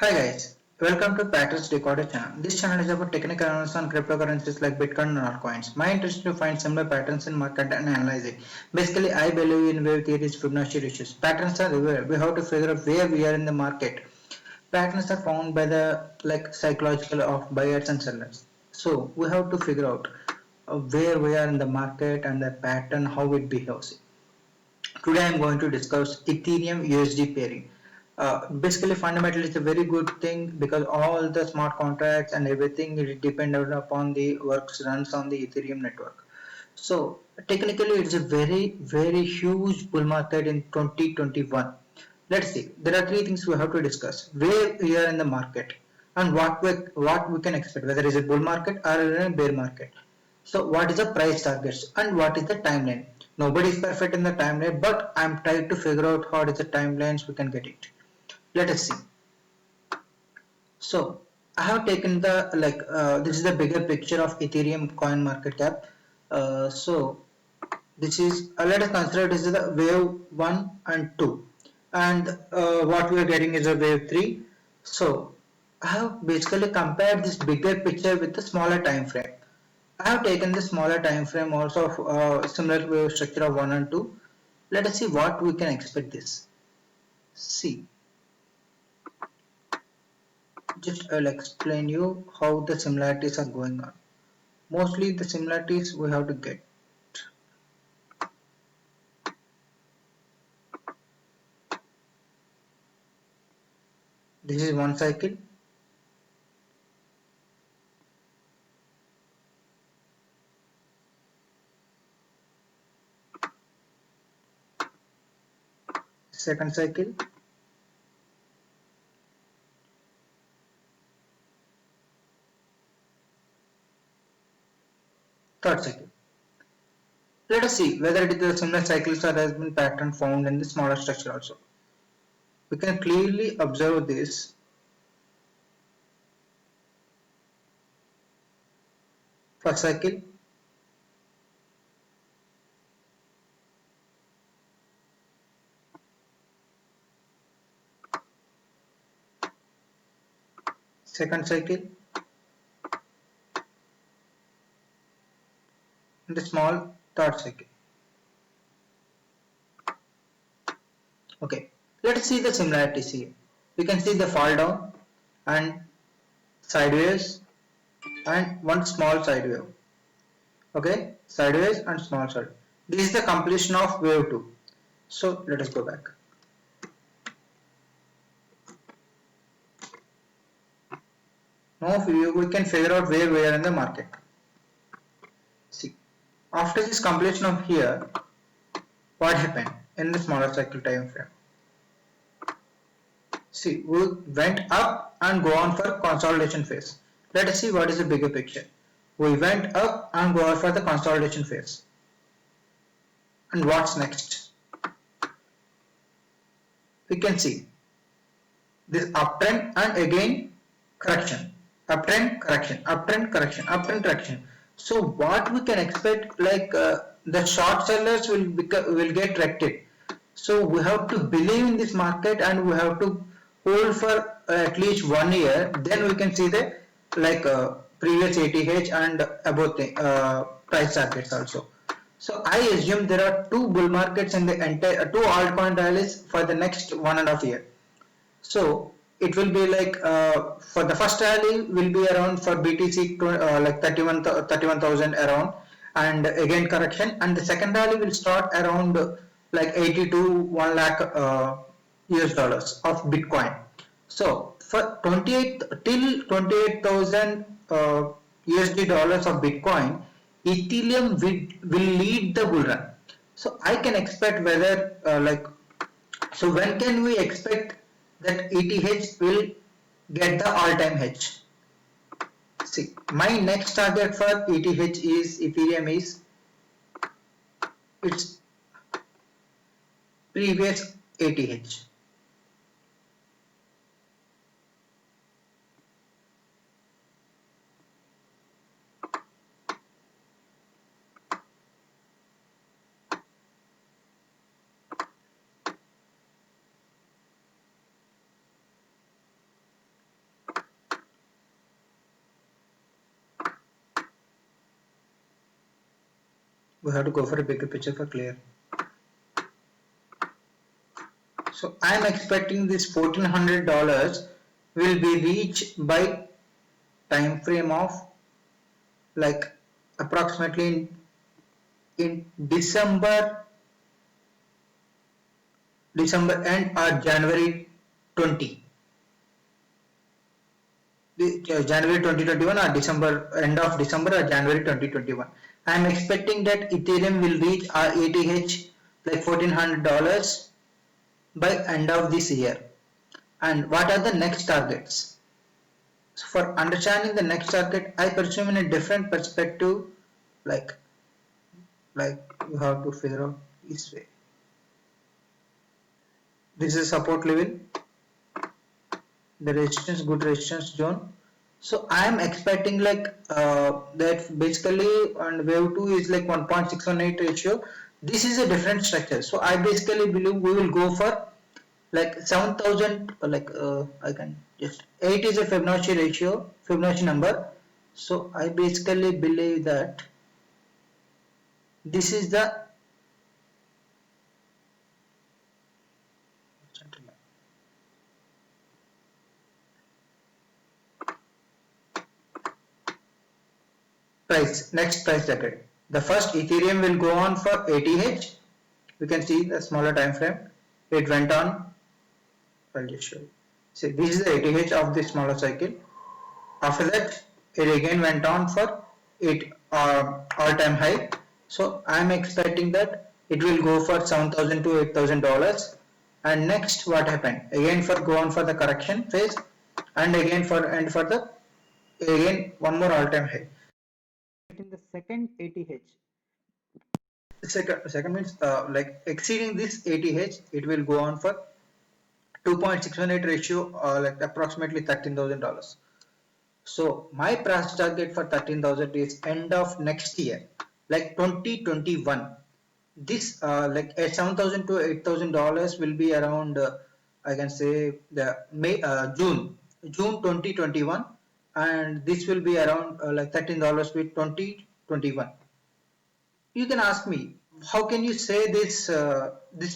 Hi guys, welcome to Patterns Decoder channel. This channel is about technical analysis on cryptocurrencies like Bitcoin and altcoins. My interest is to find similar patterns in market and analyze it. Basically, I believe in wave theory's Fibonacci ratios. Patterns are everywhere. We have to figure out where we are in the market. Patterns are found by the psychological of buyers and sellers. So we have to figure out where we are in the market and the pattern, how it behaves. Today I am going to discuss Ethereum USD pairing. Basically, fundamentally, it's a very good thing because all the smart contracts and everything is dependent upon the works runs on the Ethereum network. So technically, it's a very huge bull market in 2021. Let's see. There are three things we have to discuss: where we are in the market and what we can expect, whether it's a bull market or a bear market. So what is the price targets and what is the timeline? Nobody is perfect in the timeline, but I'm trying to figure out how is the timelines we can get it. Let us see. So I have taken the this is the bigger picture of Ethereum coin market cap. So this is let us consider this is the wave 1 and 2, and what we are getting is a wave 3. So I have basically compared this bigger picture with the smaller time frame. I have taken the smaller time frame also of similar wave structure of 1 and 2. Let us see what we can expect this. See, just I'll explain you how the similarities are going on. Mostly the similarities we have to get. This is one cycle. Second cycle. Third cycle. Let us see whether it is the similar cycles or has been pattern found in the smaller structure also. We can clearly observe this. First cycle, second cycle, and the small third cycle. Okay, let's see the similarities here. We can see the fall down and sideways and one small side wave. Okay, sideways and small side. This is the completion of wave 2. So let us go back. Now we can figure out where we are in the market. See, after this completion of here, what happened in the smaller cycle time frame? See, we went up and go on for consolidation phase. Let us see what is the bigger picture. We went up and go on for the consolidation phase. And what's next? We can see this uptrend and again correction. Uptrend, correction, uptrend, correction, uptrend, correction. So what we can expect, like the short sellers will get corrected. So we have to believe in this market and we have to hold for at least 1 year. Then we can see the previous ATH and above the price targets also. So I assume there are two bull markets in the entire two altcoin rallies for the next 1.5 year. So it will be like for the first rally will be around for BTC like 31,000 around, and again correction, and the second rally will start around like 80 to 1 lakh US dollars of Bitcoin. So for 28 till 28,000 USD dollars of Bitcoin, Ethereum will lead the bull run. So I can expect whether so when can we expect that ETH will get the all-time hedge? See, my next target for ETH is Ethereum is its previous ATH. we have to go for a bigger picture for clear. So I am expecting this $1,400 will be reached by time frame of like approximately in December end or January 20. January 2021 or December end of December or January 2021. I am expecting that Ethereum will reach ETH like $1,400 by end of this year. And what are the next targets? So for understanding the next target, I pursue in a different perspective, like like you have to figure out this way. This is support level, the resistance, good resistance zone. So I am expecting like that basically, and wave 2 is like 1.618 ratio. This is a different structure. So I basically believe we will go for like 7,000, like I can just 8 is a Fibonacci ratio, Fibonacci number. So I basically believe that this is the price, next price target. The first Ethereum will go on for ATH. You can see the smaller time frame. It went on. I'll just show you. See, this is the ATH of the smaller cycle. After that, it again went on for it all-time high. So I'm expecting that it will go for $7,000 to $8,000. And next, what happened? Again for go on for the correction phase, and again for the again one more all-time high. In the second ATH, second means like exceeding this ATH, it will go on for 2.618 ratio, like approximately $13,000. So my price target for 13,000 is end of next year, like 2021. This like at 7,000 to $8,000 will be around I can say the June 2021, and this will be around like $13 with 2021. You can ask me, how can you say this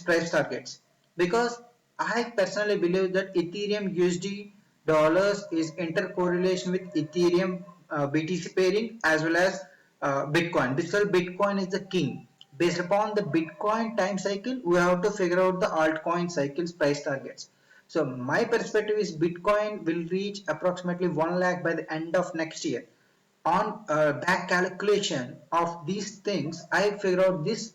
price targets? Because I personally believe that Ethereum USD dollars is intercorrelation with Ethereum BTC pairing as well as Bitcoin. Because Bitcoin is the king. Based upon the Bitcoin time cycle, we have to figure out the altcoin cycles price targets. So my perspective is Bitcoin will reach approximately 1 lakh by the end of next year. On back calculation of these things, I figure out this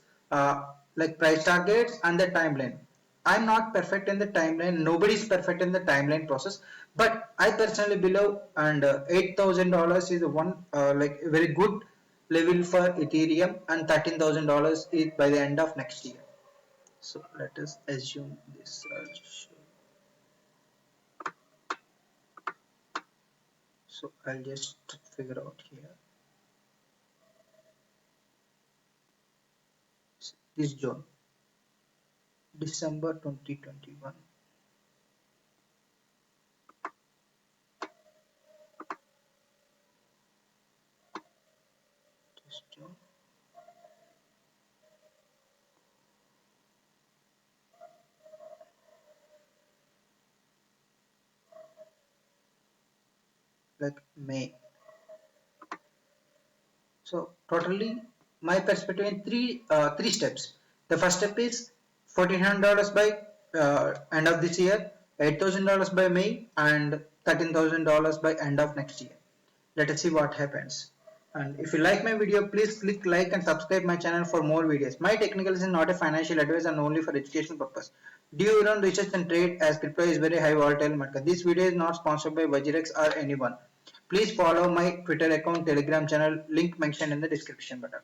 like price targets and the timeline. I'm not perfect in the timeline, nobody's perfect in the timeline process, but I personally believe, and $8,000 is one like very good level for Ethereum, and $13,000 is by the end of next year. So let us assume this. So I'll just figure out here this zone, December 2021. Like May. So totally my perspective in three steps. The first step is $1,400 by end of this year, $8,000 by May, and $13,000 by end of next year. Let us see what happens. And if you like my video, please click like and subscribe my channel for more videos. My technical is not a financial advice and only for educational purpose. Do your own research and trade, as crypto is very high volatile market. This video is not sponsored by Vajirex or anyone. Please follow my Twitter account, Telegram channel, link mentioned in the description button.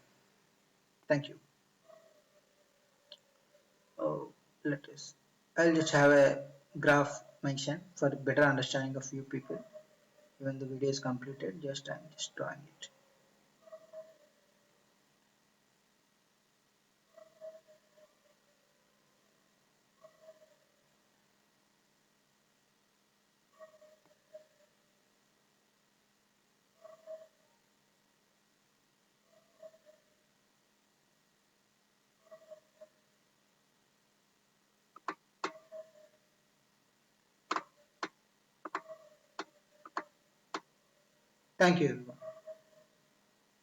Thank you. Oh, let us. I'll just have a graph mentioned for better understanding of you people. When the video is completed, I'm just drawing it. Thank you everyone.